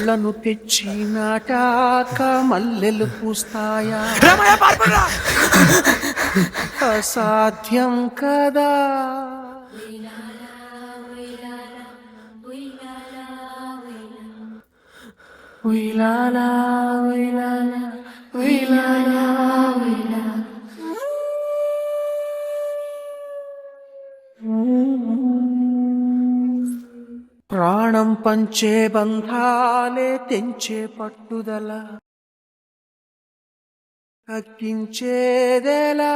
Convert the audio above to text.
ముళ్ళను తెచ్చి నాటాక మల్లెలు పూస్తాయా? అసాధ్యం కదా. ఉయ్యాలా ఉయ్యాలా ఉయ్యాలా ఉయ్యాలా. ప్రాణం పంచే బంధాలే తెంచే పట్టుదల తగ్గించేదెలా?